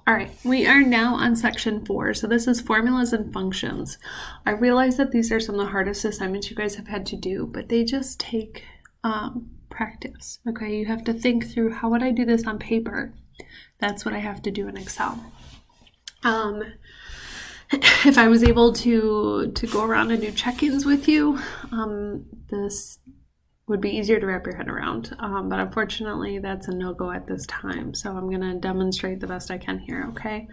All right, we are now on section 4. So this is formulas and functions. I realize that these are some of the hardest assignments you guys have had to do, but they just take practice. Okay, you have to think through, how would I do this on paper? That's what I have to do in Excel. If I was able to go around and do check-ins with you, this would be easier to wrap your head around, but unfortunately that's a no-go at this time, so I'm going to demonstrate the best I can here, okay?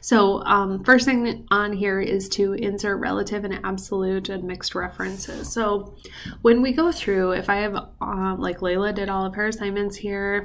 So first thing on here is to insert relative and absolute and mixed references. So when we go through, if I have, like Layla did all of her assignments here,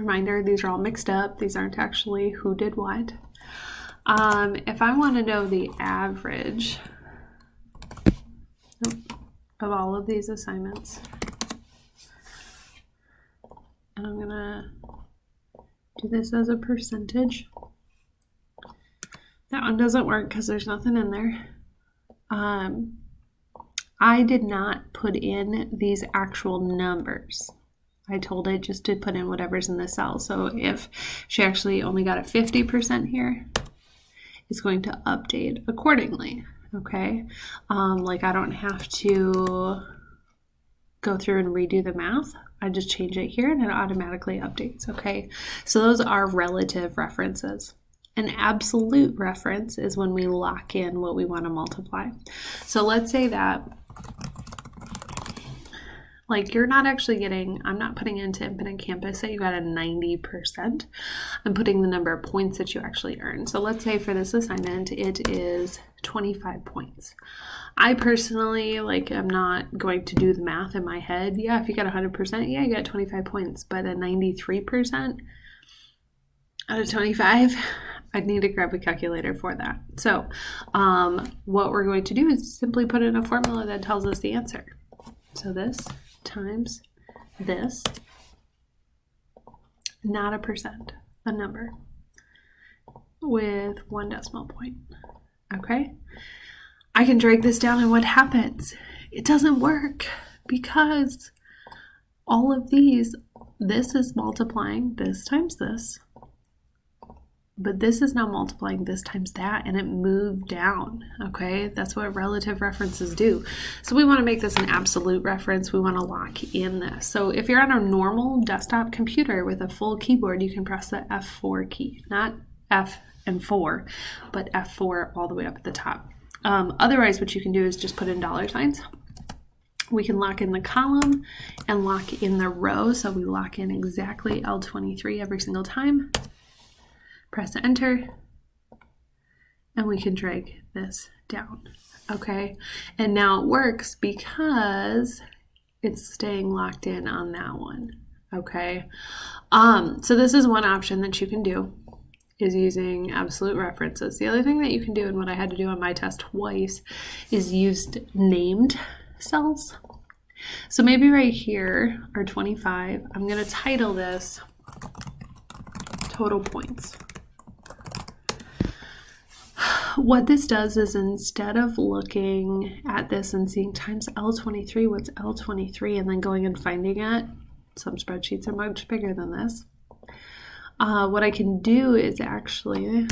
reminder, these are all mixed up, these aren't actually who did what. If I want to know the average of all of these assignments, and I'm gonna do this as a percentage. That one doesn't work because there's nothing in there. I did not put in these actual numbers. I told it just to put in whatever's in the cell. So if she actually only got a 50% here, it's going to update accordingly. Okay, like I don't have to go through and redo the math. I just change it here and it automatically updates. Okay, so those are relative references. An absolute reference is when we lock in what we want to multiply. So let's say that, like, you're not actually getting, I'm not putting into Infinite Campus that you got a 90%. I'm putting the number of points that you actually earn. So let's say for this assignment, it is 25 points. I personally, like, I'm not going to do the math in my head. Yeah, if you got 100%, yeah, you got 25 points. But a 93% out of 25, I'd need to grab a calculator for that. So what we're going to do is simply put in a formula that tells us the answer. So this times this, not a percent, a number with 1 decimal point. Okay, I can drag this down and what happens? It doesn't work because all of these, this is multiplying this times this, but this is now multiplying this times that, and it moved down. Okay, that's what relative references do. So we want to make this an absolute reference. We want to lock in this. So if you're on a normal desktop computer with a full keyboard, you can press the F4 key, not F and 4, but F4 all the way up at the top. Otherwise, what you can do is just put in dollar signs. We can lock in the column and lock in the row. So we lock in exactly L23 every single time. Press enter, and we can drag this down. Okay, and now it works because it's staying locked in on that one. Okay, so this is one option that you can do, is using absolute references. The other thing that you can do, and what I had to do on my test twice, is used named cells. So maybe right here are 25. I'm going to title this total points. What this does is, instead of looking at this and seeing times L23, what's L23, and then going and finding it, some spreadsheets are much bigger than this. What I can do is actually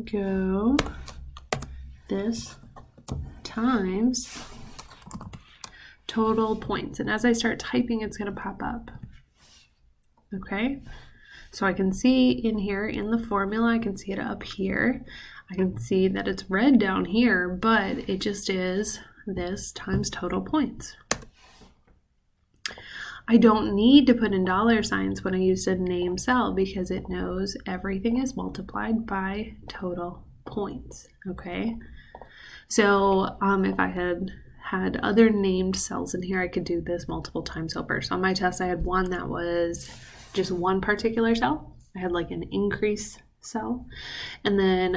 go this times total points. And as I start typing, it's going to pop up. Okay, so I can see in here in the formula, I can see it up here. I can see that it's red down here, but it just is this times total points. I don't need to put in dollar signs when I use a name cell because it knows everything is multiplied by total points, okay? So if I had other named cells in here, I could do this multiple times over. So on my test, I had one that was just one particular cell. I had like an increase cell, and then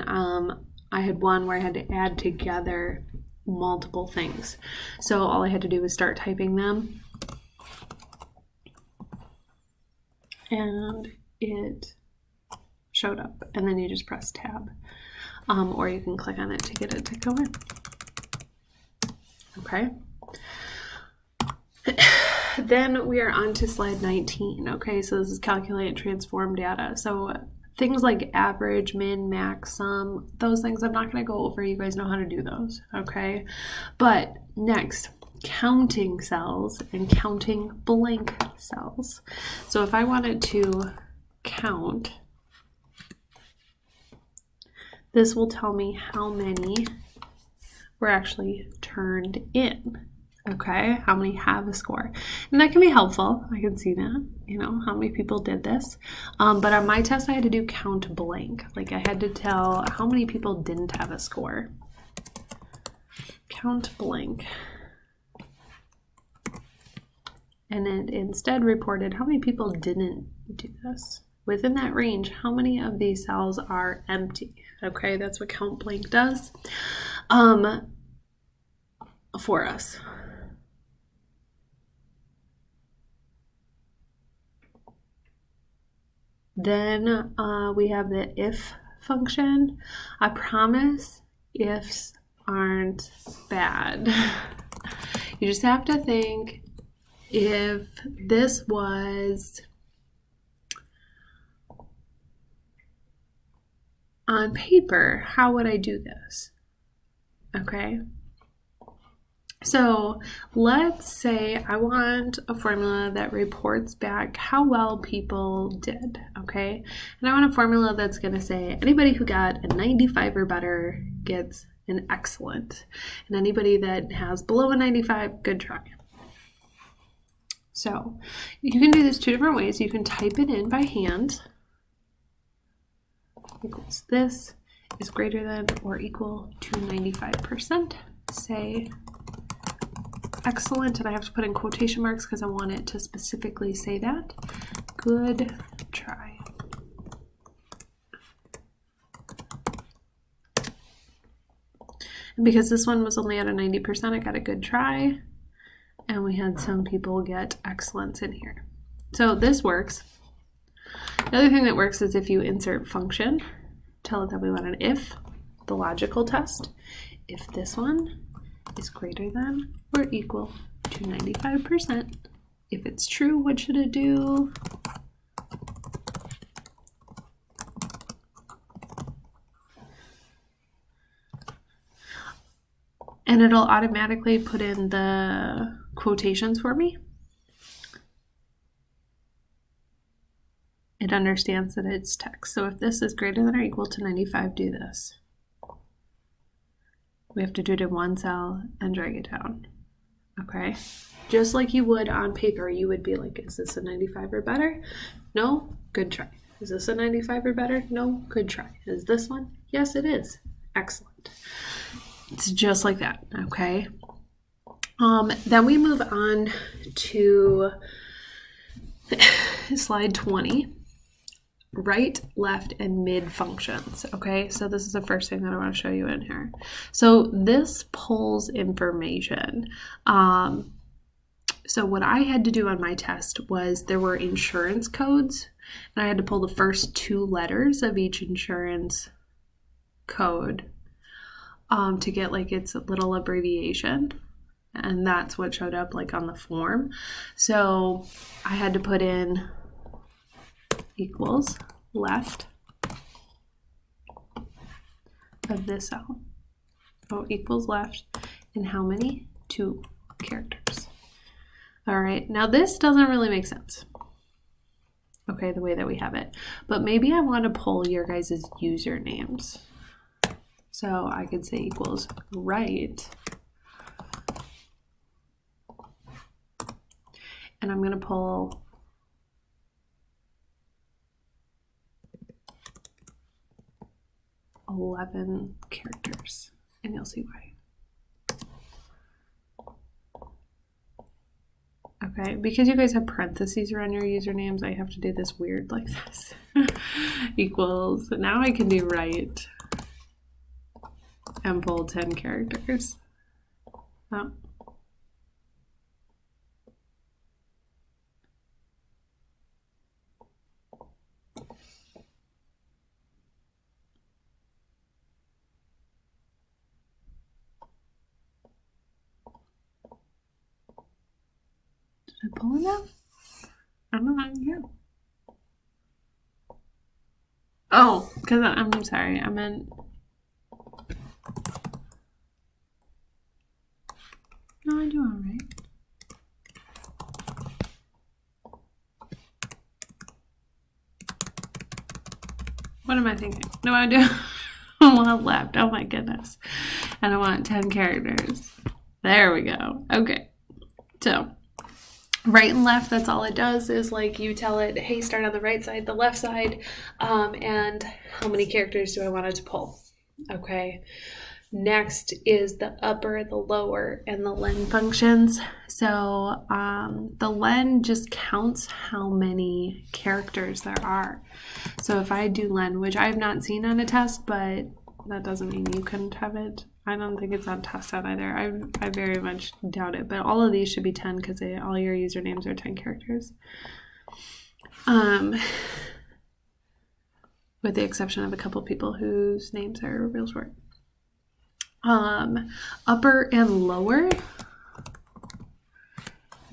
I had one where I had to add together multiple things. So all I had to do was start typing them, and it showed up, and then you just press tab, or you can click on it to get it to go in. Okay. Then we are on to slide 19. Okay, so this is calculate and transform data. So things like average, min, max, sum, those things I'm not going to go over. You guys know how to do those, okay? But next, counting cells and counting blank cells. So if I wanted to count, this will tell me how many were actually turned in. Okay, how many have a score? And that can be helpful. I can see that, you know, how many people did this. But on my test, I had to do count blank. Like I had to tell how many people didn't have a score. Count blank. And it instead reported how many people didn't do this. Within that range, how many of these cells are empty? Okay, that's what count blank does for us. Then we have the if function. I promise ifs aren't bad. You just have to think, if this was on paper, how would I do this? Okay. So let's say I want a formula that reports back how well people did, okay? And I want a formula that's going to say anybody who got a 95 or better gets an excellent. And anybody that has below a 95, good try. So you can do this two different ways. You can type it in by hand. Equals this is greater than or equal to 95%. Say excellent, and I have to put in quotation marks because I want it to specifically say that. Good try. And because this one was only at a 90%, I got a good try. And we had some people get excellence in here. So this works. The other thing that works is if you insert function, tell it that we want an if, the logical test. If this one is greater than or equal to 95%. If it's true, what should it do? And it'll automatically put in the quotations for me. It understands that it's text. So if this is greater than or equal to 95, do this. We have to do it in one cell and drag it down. Okay? Just like you would on paper, you would be like, is this a 95 or better? No? Good try. Is this a 95 or better? No? Good try. Is this one? Yes, it is. Excellent. It's just like that, okay? Then we move on to slide 20. Right, left, and mid functions. Okay, so this is the first thing that I want to show you in here. So this pulls information. So what I had to do on my test was there were insurance codes, and I had to pull the first two letters of each insurance code to get like its little abbreviation. And that's what showed up like on the form. So I had to put in equals left of this cell. Oh, equals left in how many? 2 characters. All right, now this doesn't really make sense. Okay, the way that we have it. But maybe I want to pull your guys' usernames. So I could say equals right. And I'm going to pull $11 characters, and you'll see why. Okay, because you guys have parentheses around your usernames, I have to do this weird like this. Equals, now I can do right and pull 10 characters. Oh. Did I pull enough? I don't know. Yeah. Oh, because I'm sorry. I meant... No, I do all right. What am I thinking? No, I do. One left. Oh my goodness. And I want 10 characters. There we go. Okay. So, right and left, that's all it does is like you tell it, hey, start on the right side, the left side, and how many characters do I want it to pull. Okay. Next is the upper, the lower, and the len functions. So the len just counts how many characters there are. So if I do len, which I have not seen on a test, but that doesn't mean you couldn't have it. I don't think it's on test out either. I very much doubt it. But all of these should be 10 because all your usernames are 10 characters. With the exception of a couple people whose names are real short. Upper and lower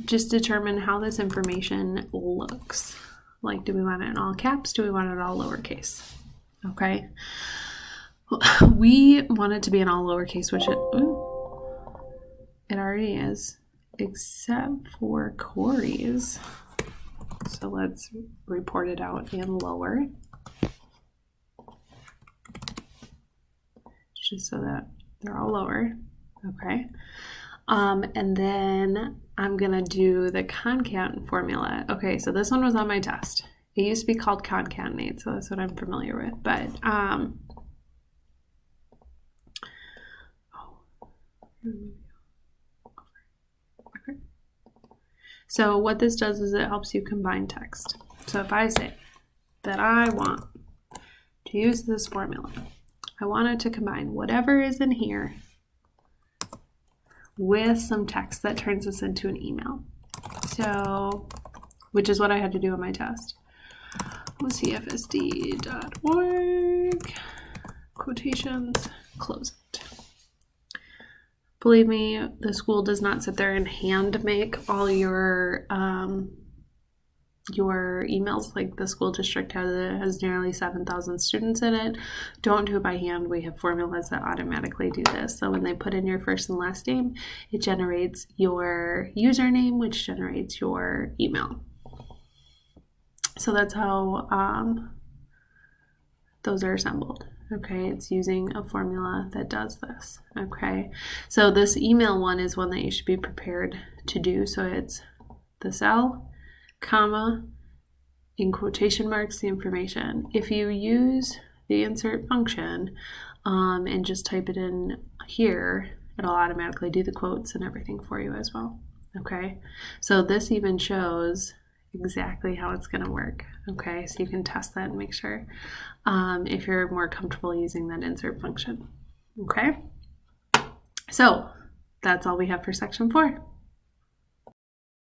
just determine how this information looks. Like, do we want it in all caps? Do we want it all lowercase? Okay. We want it to be in all lowercase, which it already is, except for Corey's. So let's report it out in lower. Just so that they're all lower. Okay. And then I'm going to do the concat formula. Okay, so this one was on my test. It used to be called concatenate, so that's what I'm familiar with. But, okay. So what this does is it helps you combine text. So if I say that I want to use this formula, I want it to combine whatever is in here with some text that turns this into an email. So, which is what I had to do on my test. cfsd.org, quotations, close it. Believe me, the school does not sit there and hand make all your emails. Like the school district has nearly 7,000 students in it. Don't do it by hand. We have formulas that automatically do this. So when they put in your first and last name, it generates your username, which generates your email. So that's how those are assembled. Okay, it's using a formula that does this. Okay, so this email one is one that you should be prepared to do. So it's the cell, comma, in quotation marks, the information. If you use the insert function and just type it in here, it'll automatically do the quotes and everything for you as well. Okay, so this even shows exactly how it's going to work. Okay, so you can test that and make sure if you're more comfortable using that insert function. Okay, so that's all we have for section 4.